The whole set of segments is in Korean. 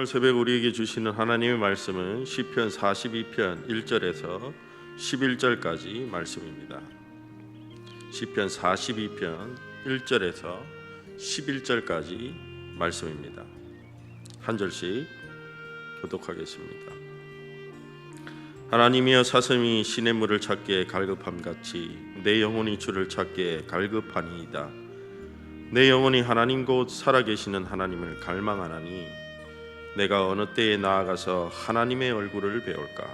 오늘 새벽 우리에게 주시는 하나님의 말씀은 시편 42편 1절에서 11절까지 말씀입니다. 시편 42편 1절에서 11절까지 말씀입니다. 한 절씩 교독하겠습니다. 하나님이여, 사슴이 시냇물을 찾기에 갈급함같이 내 영혼이 주를 찾기에 갈급하니이다. 내 영혼이 하나님 곧 살아계시는 하나님을 갈망하나니 내가 어느 때에 나아가서 하나님의 얼굴을 배울까?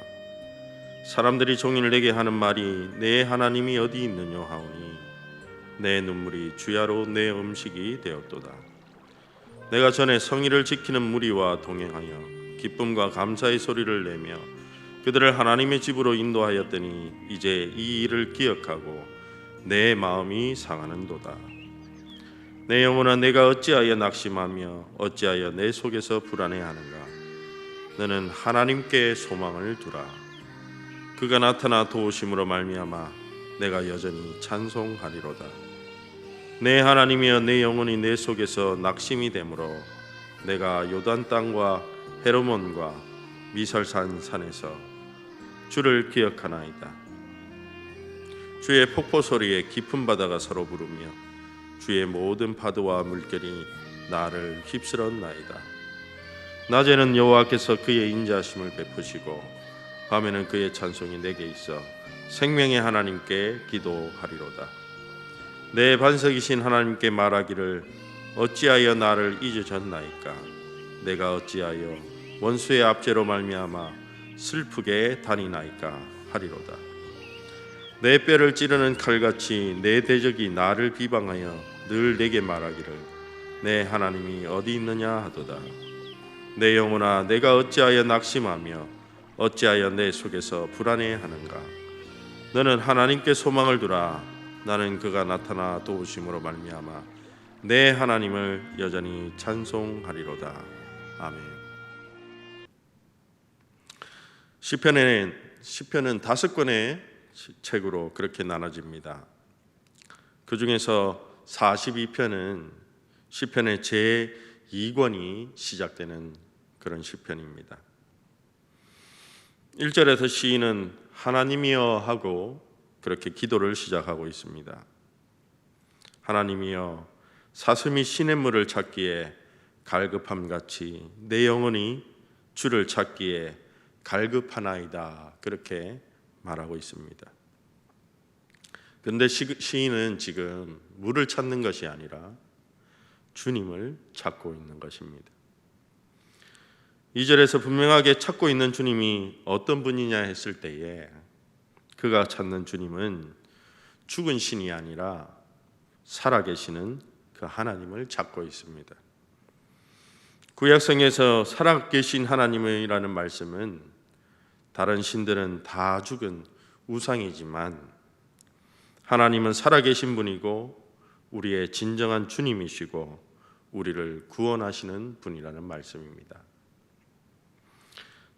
사람들이 종일 내게 하는 말이 내 하나님이 어디 있느냐 하오니 내 눈물이 주야로 내 음식이 되었도다. 내가 전에 성의를 지키는 무리와 동행하여 기쁨과 감사의 소리를 내며 그들을 하나님의 집으로 인도하였더니 이제 이 일을 기억하고 내 마음이 상하는도다. 내 영혼아, 내가 어찌하여 낙심하며 어찌하여 내 속에서 불안해하는가? 너는 하나님께 소망을 두라. 그가 나타나 도우심으로 말미암아 내가 여전히 찬송하리로다. 내 하나님이여, 내 영혼이 내 속에서 낙심이 되므로 내가 요단 땅과 헤르몬과 미설산 산에서 주를 기억하나이다. 주의 폭포 소리에 깊은 바다가 서로 부르며 주의 모든 파도와 물결이 나를 휩쓸었나이다. 낮에는 여호와께서 그의 인자하심을 베푸시고 밤에는 그의 찬송이 내게 있어 생명의 하나님께 기도하리로다. 내 반석이신 하나님께 말하기를 어찌하여 나를 잊으셨나이까? 내가 어찌하여 원수의 압제로 말미암아 슬프게 다니나이까 하리로다. 내 뼈를 찌르는 칼같이 내 대적이 나를 비방하여 늘 내게 말하기를 내 하나님이 어디 있느냐 하도다. 내 영혼아, 내가 어찌하여 낙심하며 어찌하여 내 속에서 불안해하는가? 너는 하나님께 소망을 두라. 나는 그가 나타나 도우심으로 말미암아 내 하나님을 여전히 찬송하리로다. 아멘. 시편은 5권의 책으로 그렇게 나눠집니다. 그 중에서 42편은 시편의 제2권이 시작되는 그런 시편입니다. 1절에서 시인은 하나님이여 하고 그렇게 기도를 시작하고 있습니다. 하나님이여, 사슴이 시냇물을 찾기에 갈급함같이 내 영혼이 주를 찾기에 갈급하나이다. 그렇게 말하고 있습니다. 그런데 시인은 지금 물을 찾는 것이 아니라 주님을 찾고 있는 것입니다. 2절에서 분명하게 찾고 있는 주님이 어떤 분이냐 했을 때에 그가 찾는 주님은 죽은 신이 아니라 살아계시는 그 하나님을 찾고 있습니다. 구약성에서 살아계신 하나님이라는 말씀은 다른 신들은 다 죽은 우상이지만 하나님은 살아계신 분이고 우리의 진정한 주님이시고 우리를 구원하시는 분이라는 말씀입니다.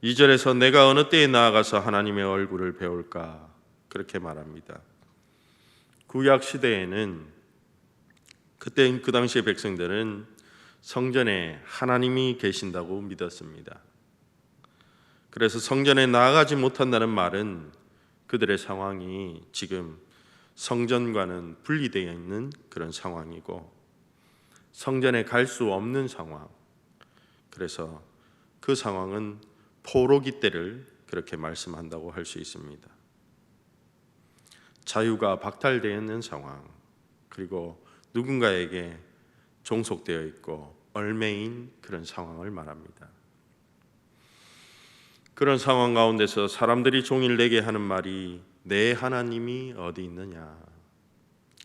2절에서 내가 어느 때에 나아가서 하나님의 얼굴을 배울까 그렇게 말합니다. 구약 시대에는 그 당시의 백성들은 성전에 하나님이 계신다고 믿었습니다. 그래서 성전에 나아가지 못한다는 말은 그들의 상황이 지금 성전과는 분리되어 있는 그런 상황이고 성전에 갈 수 없는 상황, 그래서 그 상황은 포로기 때를 그렇게 말씀한다고 할 수 있습니다. 자유가 박탈되어 있는 상황, 그리고 누군가에게 종속되어 있고 얽매인 그런 상황을 말합니다. 그런 상황 가운데서 사람들이 종일 내게 하는 말이 내 하나님이 어디 있느냐,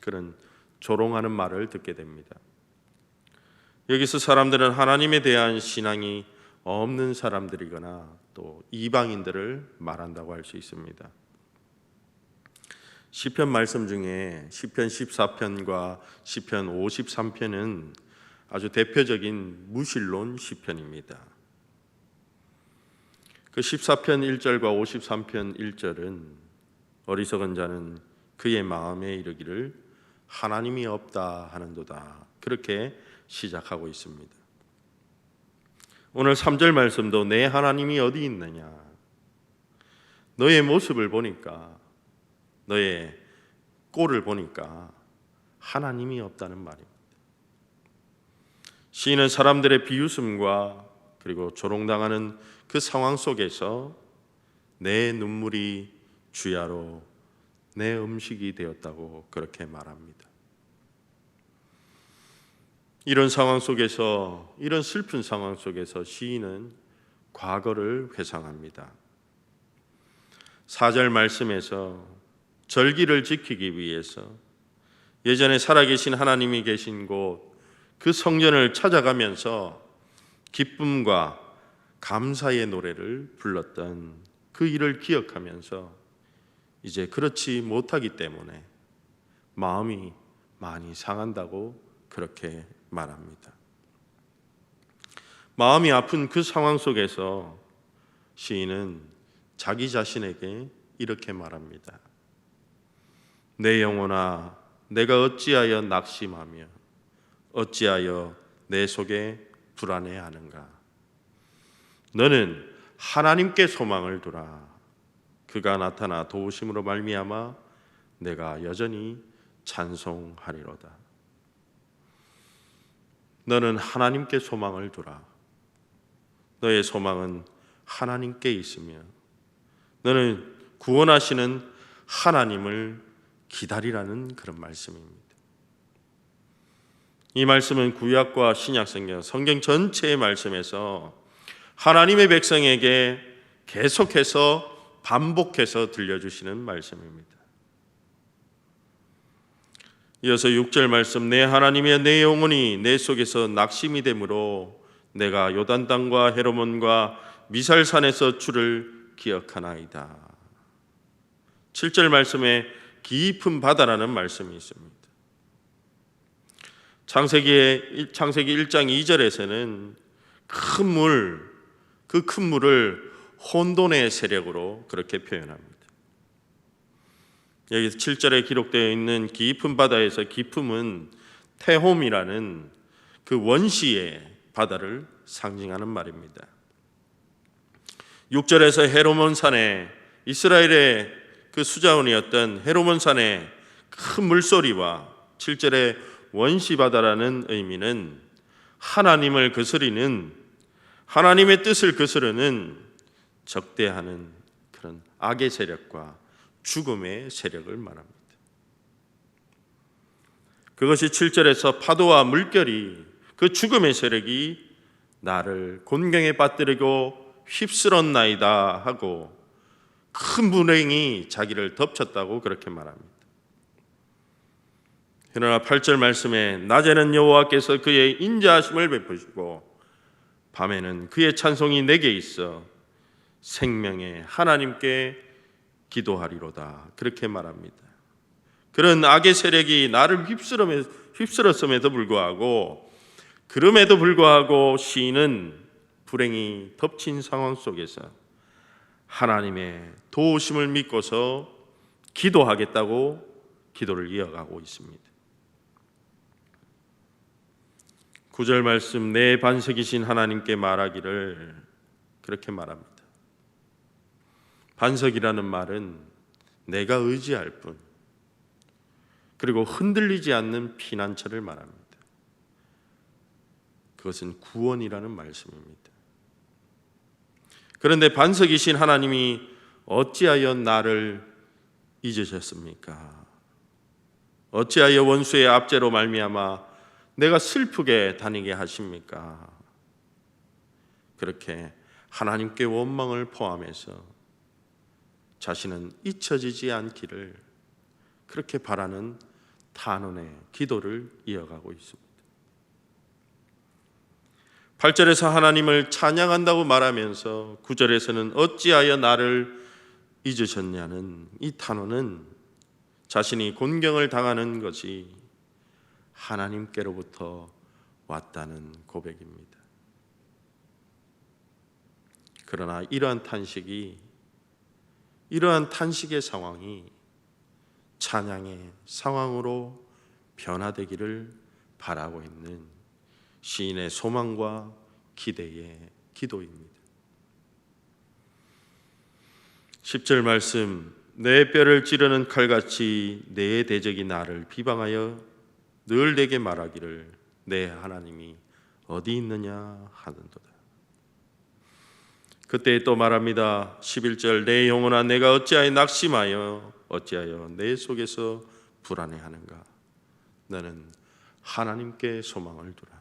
그런 조롱하는 말을 듣게 됩니다. 여기서 사람들은 하나님에 대한 신앙이 없는 사람들이거나 또 이방인들을 말한다고 할 수 있습니다. 시편 말씀 중에 시편 14편과 시편 53편은 아주 대표적인 무신론 시편입니다. 그 14편 1절과 53편 1절은 어리석은 자는 그의 마음에 이르기를 하나님이 없다 하는도다, 그렇게 시작하고 있습니다. 오늘 3절 말씀도 내 하나님이 어디 있느냐, 너의 모습을 보니까, 너의 꼴을 보니까 하나님이 없다는 말입니다. 시인은 사람들의 비웃음과 그리고 조롱당하는 그 상황 속에서 내 눈물이 주야로 내 음식이 되었다고 그렇게 말합니다. 이런 상황 속에서, 이런 슬픈 상황 속에서 시인은 과거를 회상합니다. 4절 말씀에서 절기를 지키기 위해서 예전에 살아계신 하나님이 계신 곳, 그 성전을 찾아가면서 기쁨과 감사의 노래를 불렀던 그 일을 기억하면서 이제 그렇지 못하기 때문에 마음이 많이 상한다고 그렇게 말합니다. 마음이 아픈 그 상황 속에서 시인은 자기 자신에게 이렇게 말합니다. 내 영혼아, 내가 어찌하여 낙심하며 어찌하여 내 속에 불안해하는가? 너는 하나님께 소망을 두라. 그가 나타나 도우심으로 말미암아 내가 여전히 찬송하리로다. 너는 하나님께 소망을 두라. 너의 소망은 하나님께 있으며 너는 구원하시는 하나님을 기다리라는 그런 말씀입니다. 이 말씀은 구약과 신약 성경 전체의 말씀에서 하나님의 백성에게 계속해서 반복해서 들려주시는 말씀입니다. 이어서 6절 말씀, 내 하나님이여 내 영혼이 내 속에서 낙심이 되므로 내가 요단 땅과 헤르몬과 미살산에서 주를 기억하나이다. 7절 말씀에 깊은 바다라는 말씀이 있습니다. 창세기 1장 2절에서는 큰 물, 그 큰 물을 혼돈의 세력으로 그렇게 표현합니다. 여기 7절에 기록되어 있는 깊은 바다에서 깊음은 테홈이라는 그 원시의 바다를 상징하는 말입니다. 6절에서 헤르몬 산에 이스라엘의 그 수자원이었던 헤르몬 산의 큰 물소리와 7절의 원시 바다라는 의미는 하나님을 거스리는, 하나님의 뜻을 거스르는 적대하는 그런 악의 세력과 죽음의 세력을 말합니다. 그것이 7절에서 파도와 물결이 그 죽음의 세력이 나를 곤경에 빠뜨리고 휩쓸었나이다 하고 큰 불행이 자기를 덮쳤다고 그렇게 말합니다. 그러나 8절 말씀에 낮에는 여호와께서 그의 인자하심을 베푸시고 밤에는 그의 찬송이 내게 있어 생명의 하나님께 기도하리로다 그렇게 말합니다. 그런 악의 세력이 나를 휩쓸었음에도 불구하고 그럼에도 불구하고 시인은 불행이 덮친 상황 속에서 하나님의 도우심을 믿고서 기도하겠다고 기도를 이어가고 있습니다. 9절 말씀, 내 반석이신 하나님께 말하기를 그렇게 말합니다. 반석이라는 말은 내가 의지할 뿐, 그리고 흔들리지 않는 피난처를 말합니다. 그것은 구원이라는 말씀입니다. 그런데 반석이신 하나님이 어찌하여 나를 잊으셨습니까? 어찌하여 원수의 압제로 말미암아 내가 슬프게 다니게 하십니까? 그렇게 하나님께 원망을 포함해서 자신은 잊혀지지 않기를 그렇게 바라는 탄원의 기도를 이어가고 있습니다. 8절에서 하나님을 찬양한다고 말하면서 9절에서는 어찌하여 나를 잊으셨냐는 이 탄원은 자신이 곤경을 당하는 것이 하나님께로부터 왔다는 고백입니다. 그러나 이러한 탄식의 상황이 찬양의 상황으로 변화되기를 바라고 있는 시인의 소망과 기대의 기도입니다. 10절 말씀, 내 뼈를 찌르는 칼같이 내 대적이 나를 비방하여 늘 내게 말하기를 내 하나님이 어디 있느냐 하는도다. 그때 또 말합니다. 11절, 내 영혼아 내가 어찌하여 낙심하여 어찌하여 내 속에서 불안해하는가? 너는 하나님께 소망을 두라.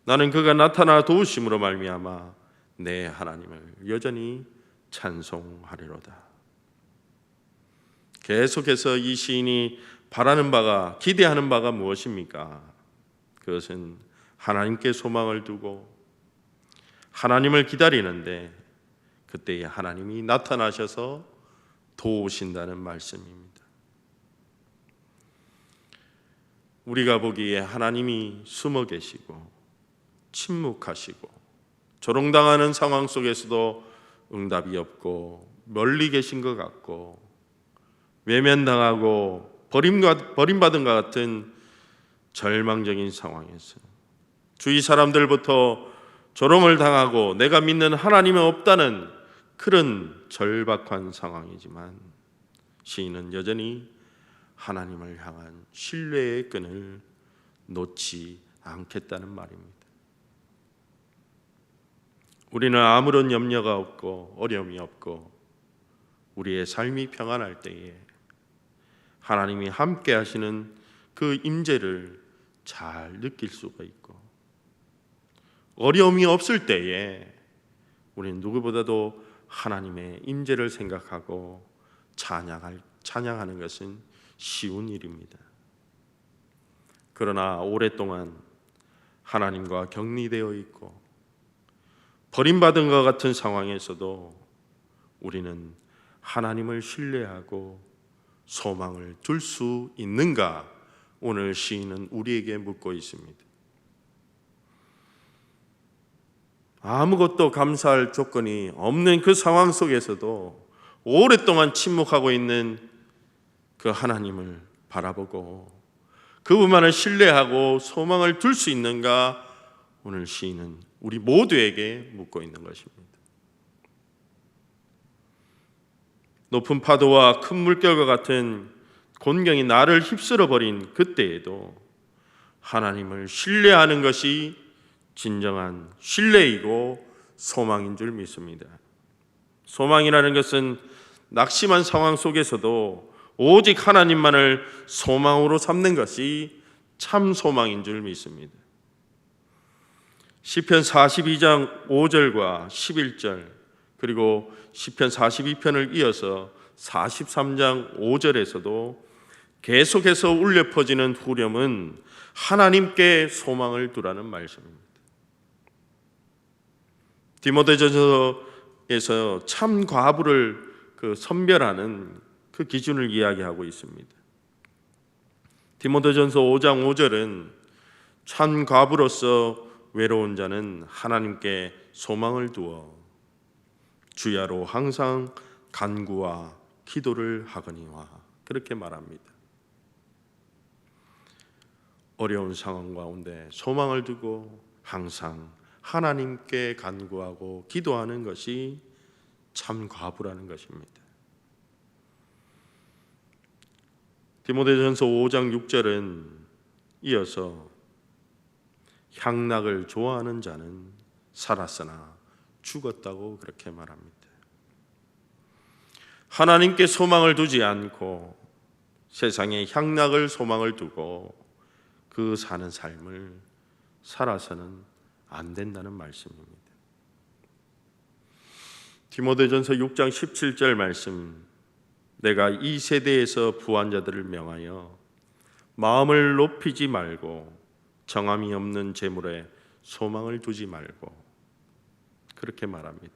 나는 그가 나타나 도우심으로 말미암아 내 하나님을 여전히 찬송하리로다. 계속해서 이 시인이 바라는 바가, 기대하는 바가 무엇입니까? 그것은 하나님께 소망을 두고 하나님을 기다리는데 그때에 하나님이 나타나셔서 도우신다는 말씀입니다. 우리가 보기에 하나님이 숨어 계시고 침묵하시고 조롱당하는 상황 속에서도 응답이 없고 멀리 계신 것 같고 외면당하고 버림받은 것 같은 절망적인 상황에서 주위 사람들부터 조롱을 당하고 내가 믿는 하나님은 없다는 그런 절박한 상황이지만 시인은 여전히 하나님을 향한 신뢰의 끈을 놓지 않겠다는 말입니다. 우리는 아무런 염려가 없고 어려움이 없고 우리의 삶이 평안할 때에 하나님이 함께 하시는 그 임재를 잘 느낄 수가 있고, 어려움이 없을 때에 우리는 누구보다도 하나님의 임재를 생각하고 찬양하는 것은 쉬운 일입니다. 그러나 오랫동안 하나님과 격리되어 있고 버림받은 것 같은 상황에서도 우리는 하나님을 신뢰하고 소망을 둘 수 있는가? 오늘 시인은 우리에게 묻고 있습니다. 아무것도 감사할 조건이 없는 그 상황 속에서도 오랫동안 침묵하고 있는 그 하나님을 바라보고 그분만을 신뢰하고 소망을 둘 수 있는가? 오늘 시인은 우리 모두에게 묻고 있는 것입니다. 높은 파도와 큰 물결과 같은 곤경이 나를 휩쓸어 버린 그때에도 하나님을 신뢰하는 것이 진정한 신뢰이고 소망인 줄 믿습니다. 소망이라는 것은 낙심한 상황 속에서도 오직 하나님만을 소망으로 삼는 것이 참 소망인 줄 믿습니다. 시편 42장 5절과 11절 그리고 시편 42편을 이어서 43장 5절에서도 계속해서 울려 퍼지는 후렴은 하나님께 소망을 두라는 말씀입니다. 디모데전서에서 참 과부를 선별하는 그 기준을 이야기하고 있습니다. 디모데전서 5장 5절은 참 과부로서 외로운 자는 하나님께 소망을 두어 주야로 항상 간구와 기도를 하거니와 그렇게 말합니다. 어려운 상황 가운데 소망을 두고 항상 하나님께 간구하고 기도하는 것이 참 과부라는 것입니다. 디모데전서 5장 6절은 이어서 향락을 좋아하는 자는 살았으나 죽었다고 그렇게 말합니다. 하나님께 소망을 두지 않고 세상에 향락을 소망을 두고 그 사는 삶을 살아서는 안 된다는 말씀입니다. 디모데전서 6장 17절 말씀, 내가 이 세대에서 부한 자들을 명하여 마음을 높이지 말고 정함이 없는 재물에 소망을 두지 말고 그렇게 말합니다.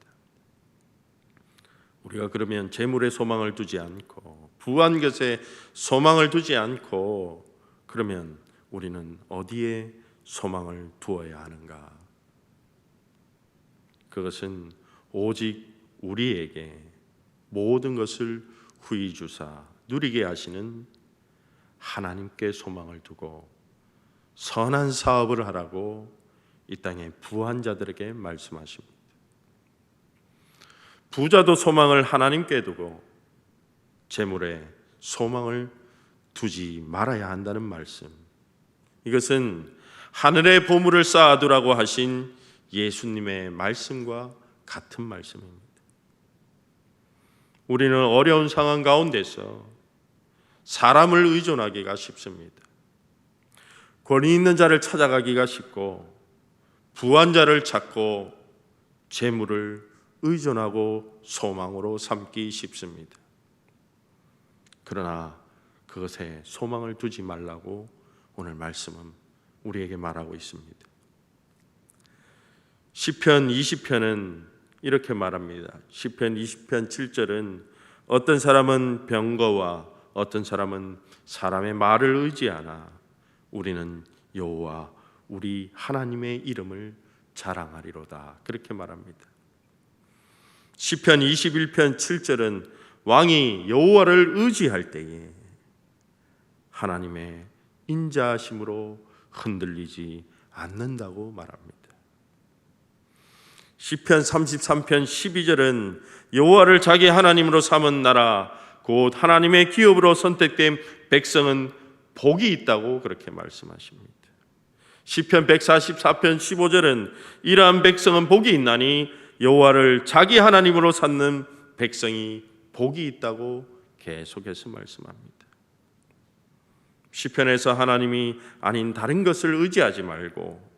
우리가 그러면 재물에 소망을 두지 않고 부한 것에 소망을 두지 않고 그러면 우리는 어디에 소망을 두어야 하는가? 그것은 오직 우리에게 모든 것을 후히 주사 누리게 하시는 하나님께 소망을 두고 선한 사업을 하라고 이 땅의 부한 자들에게 말씀하십니다. 부자도 소망을 하나님께 두고 재물에 소망을 두지 말아야 한다는 말씀, 이것은 하늘의 보물을 쌓아두라고 하신 예수님의 말씀과 같은 말씀입니다. 우리는 어려운 상황 가운데서 사람을 의존하기가 쉽습니다. 권위 있는 자를 찾아가기가 쉽고 부한 자를 찾고 재물을 의존하고 소망으로 삼기 쉽습니다. 그러나 그것에 소망을 두지 말라고 오늘 말씀은 우리에게 말하고 있습니다. 시편 20편은 이렇게 말합니다. 시편 20편 7절은 어떤 사람은 병거와 어떤 사람은 사람의 말을 의지하나 우리는 여호와 우리 하나님의 이름을 자랑하리로다. 그렇게 말합니다. 시편 21편 7절은 왕이 여호와를 의지할 때에 하나님의 인자하심으로 흔들리지 않는다고 말합니다. 시편 33편 12절은 여호와를 자기 하나님으로 삼은 나라 곧 하나님의 기업으로 선택된 백성은 복이 있다고 그렇게 말씀하십니다. 시편 144편 15절은 이러한 백성은 복이 있나니 여호와를 자기 하나님으로 삼는 백성이 복이 있다고 계속해서 말씀합니다. 시편에서 하나님이 아닌 다른 것을 의지하지 말고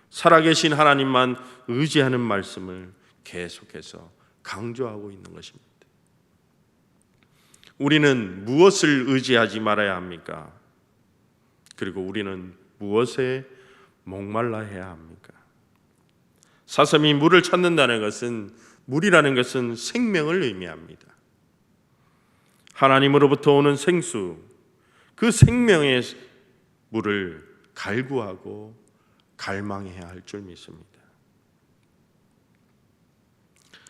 살아계신 하나님만 의지하는 말씀을 계속해서 강조하고 있는 것입니다. 우리는 무엇을 의지하지 말아야 합니까? 그리고 우리는 무엇에 목말라해야 합니까? 사슴이 물을 찾는다는 것은, 물이라는 것은 생명을 의미합니다. 하나님으로부터 오는 생수, 그 생명의 물을 갈구하고 갈망해야 할 줄 믿습니다.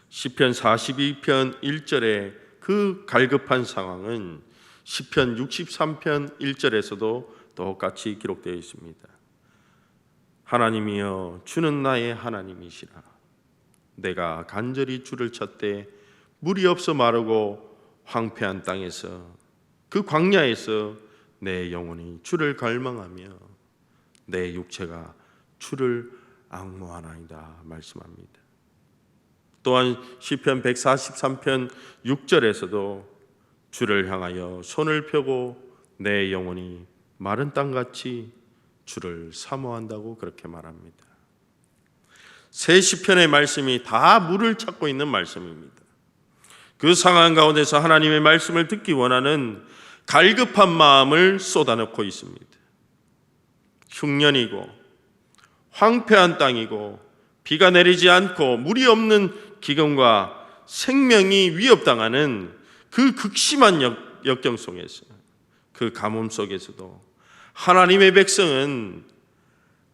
시편 42편 1절의 그 갈급한 상황은 시편 63편 1절에서도 똑같이 기록되어 있습니다. 하나님이여 주는 나의 하나님이시라. 내가 간절히 주를 찾되 물이 없어 마르고 황폐한 땅에서 그 광야에서 내 영혼이 주를 갈망하며 내 육체가 주를 앙모하나이다 말씀합니다. 또한 시편 143편 6절에서도 주를 향하여 손을 펴고 내 영혼이 마른 땅같이 주를 사모한다고 그렇게 말합니다. 세 시편의 말씀이 다 물을 찾고 있는 말씀입니다. 그 상황 가운데서 하나님의 말씀을 듣기 원하는 갈급한 마음을 쏟아넣고 있습니다. 흉년이고 황폐한 땅이고 비가 내리지 않고 물이 없는 기근과 생명이 위협당하는 그 극심한 역경 속에서, 그 가뭄 속에서도 하나님의 백성은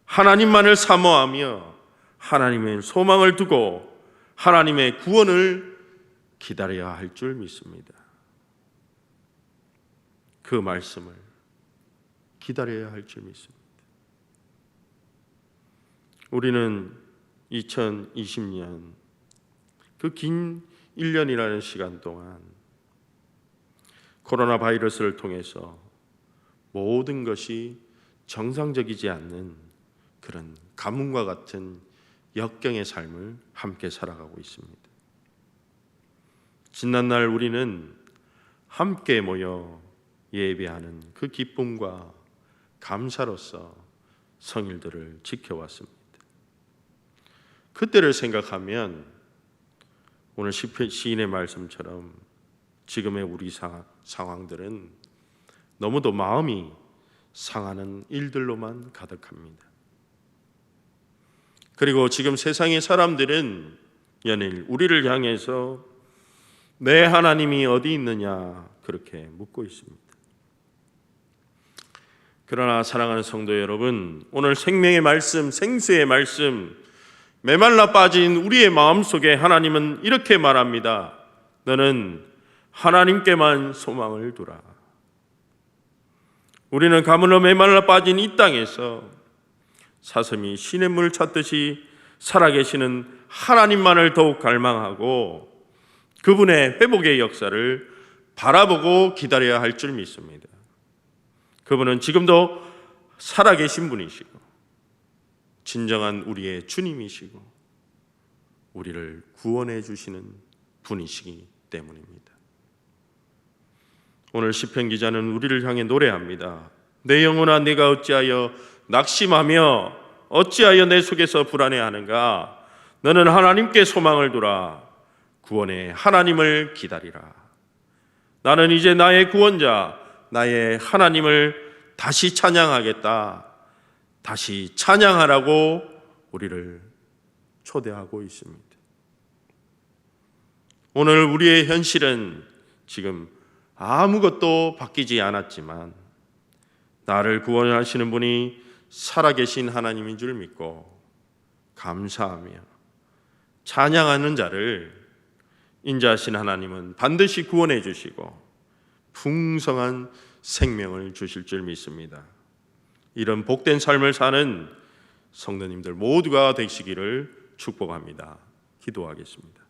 하나님만을 사모하며 하나님의 소망을 두고 하나님의 구원을 기다려야 할 줄 믿습니다. 그 말씀을 기다려야 할 줄 믿습니다. 우리는 2020년 그 긴 1년이라는 시간 동안 코로나 바이러스를 통해서 모든 것이 정상적이지 않는 그런 가뭄과 같은 역경의 삶을 함께 살아가고 있습니다. 지난날 우리는 함께 모여 예배하는 그 기쁨과 감사로서 성일들을 지켜왔습니다. 그때를 생각하면 오늘 시인의 말씀처럼 지금의 우리 상황들은 너무도 마음이 상하는 일들로만 가득합니다. 그리고 지금 세상의 사람들은 연일 우리를 향해서 내 하나님이 어디 있느냐 그렇게 묻고 있습니다. 그러나 사랑하는 성도 여러분, 오늘 생명의 말씀, 생수의 말씀, 메말라 빠진 우리의 마음속에 하나님은 이렇게 말합니다. 너는 하나님께만 소망을 두라. 우리는 가물러 메말라 빠진 이 땅에서 사슴이 시냇물을 찾듯이 살아계시는 하나님만을 더욱 갈망하고 그분의 회복의 역사를 바라보고 기다려야 할 줄 믿습니다. 그분은 지금도 살아계신 분이시고 진정한 우리의 주님이시고 우리를 구원해 주시는 분이시기 때문입니다. 오늘 시편 기자는 우리를 향해 노래합니다. 내 영혼아 네가 어찌하여 낙심하며 어찌하여 내 속에서 불안해하는가. 너는 하나님께 소망을 두라. 구원의 하나님을 기다리라. 나는 이제 나의 구원자 나의 하나님을 다시 찬양하겠다. 다시 찬양하라고 우리를 초대하고 있습니다. 오늘 우리의 현실은 지금 아무것도 바뀌지 않았지만 나를 구원하시는 분이 살아계신 하나님인 줄 믿고 감사하며 찬양하는 자를 인자하신 하나님은 반드시 구원해 주시고 풍성한 생명을 주실 줄 믿습니다. 이런 복된 삶을 사는 성도님들 모두가 되시기를 축복합니다. 기도하겠습니다.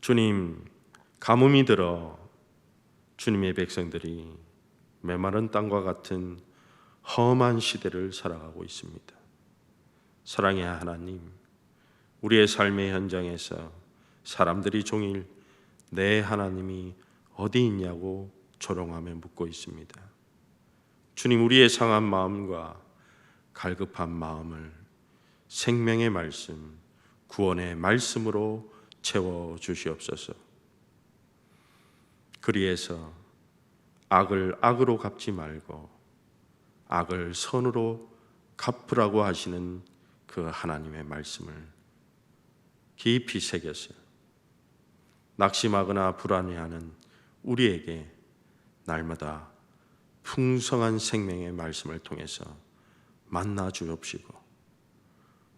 주님, 가뭄이 들어 주님의 백성들이 메마른 땅과 같은 험한 시대를 살아가고 있습니다. 사랑의 하나님, 우리의 삶의 현장에서 사람들이 종일 내 하나님이 어디 있냐고 조롱하며 묻고 있습니다. 주님, 우리의 상한 마음과 갈급한 마음을 생명의 말씀, 구원의 말씀으로 채워 주시옵소서. 그리해서 악을 악으로 갚지 말고 악을 선으로 갚으라고 하시는 그 하나님의 말씀을 깊이 새겨서 낙심하거나 불안해하는 우리에게 날마다 풍성한 생명의 말씀을 통해서 만나 주옵시고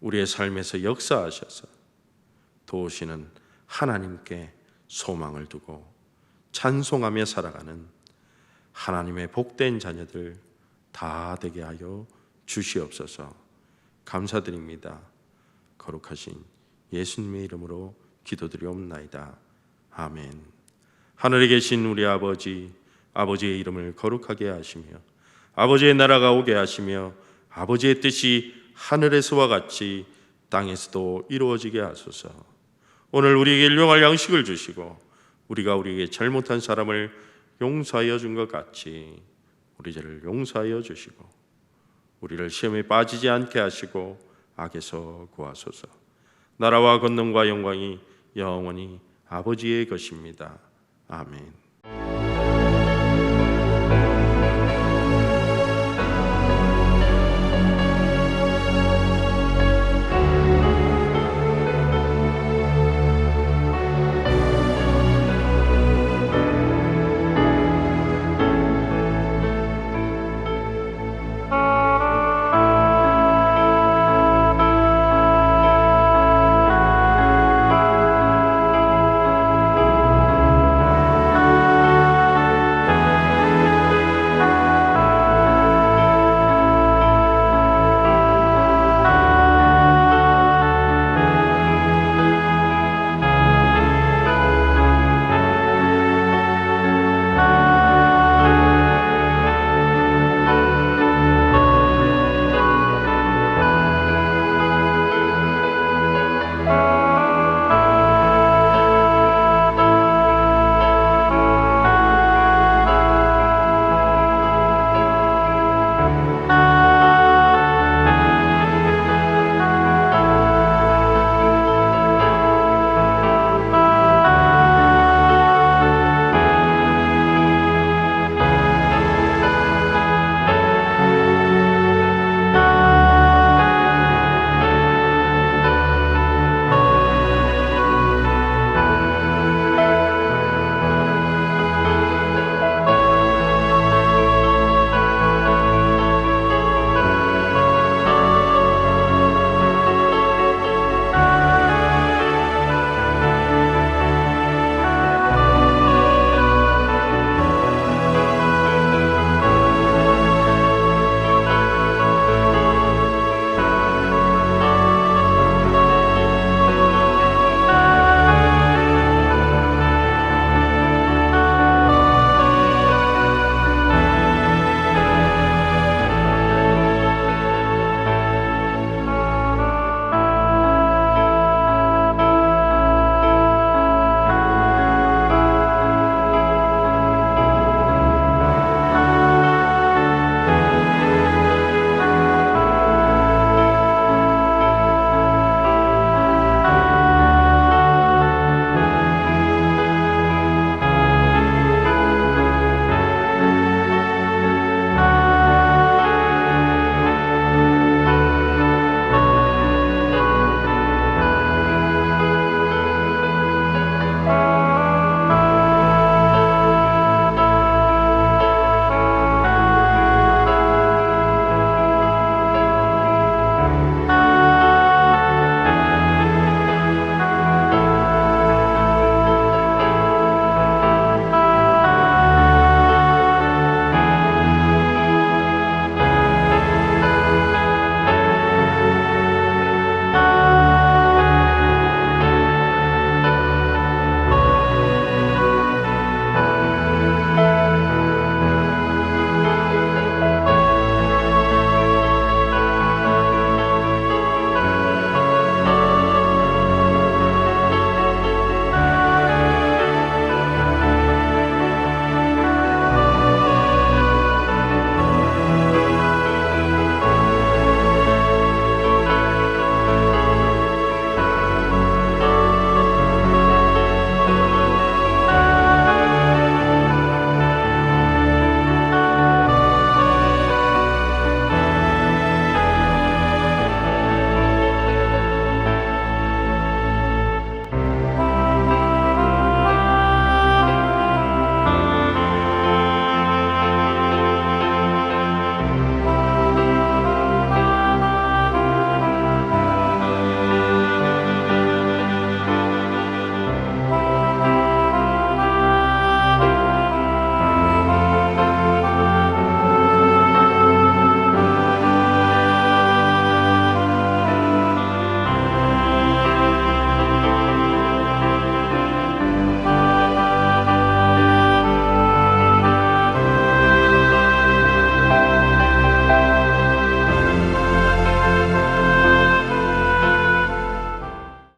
우리의 삶에서 역사하셔서 도우시는 하나님께 소망을 두고 찬송하며 살아가는 하나님의 복된 자녀들 다 되게 하여 주시옵소서. 감사드립니다. 거룩하신 예수님의 이름으로 기도드리옵나이다. 아멘. 하늘에 계신 우리 아버지, 아버지의 이름을 거룩하게 하시며 아버지의 나라가 오게 하시며 아버지의 뜻이 하늘에서와 같이 땅에서도 이루어지게 하소서. 오늘 우리에게 일용할 양식을 주시고 우리가 우리에게 잘못한 사람을 용서하여 준 것 같이 우리 죄를 용서하여 주시고 우리를 시험에 빠지지 않게 하시고 악에서 구하소서. 나라와 권능과 영광이 영원히 아버지의 것입니다. 아멘.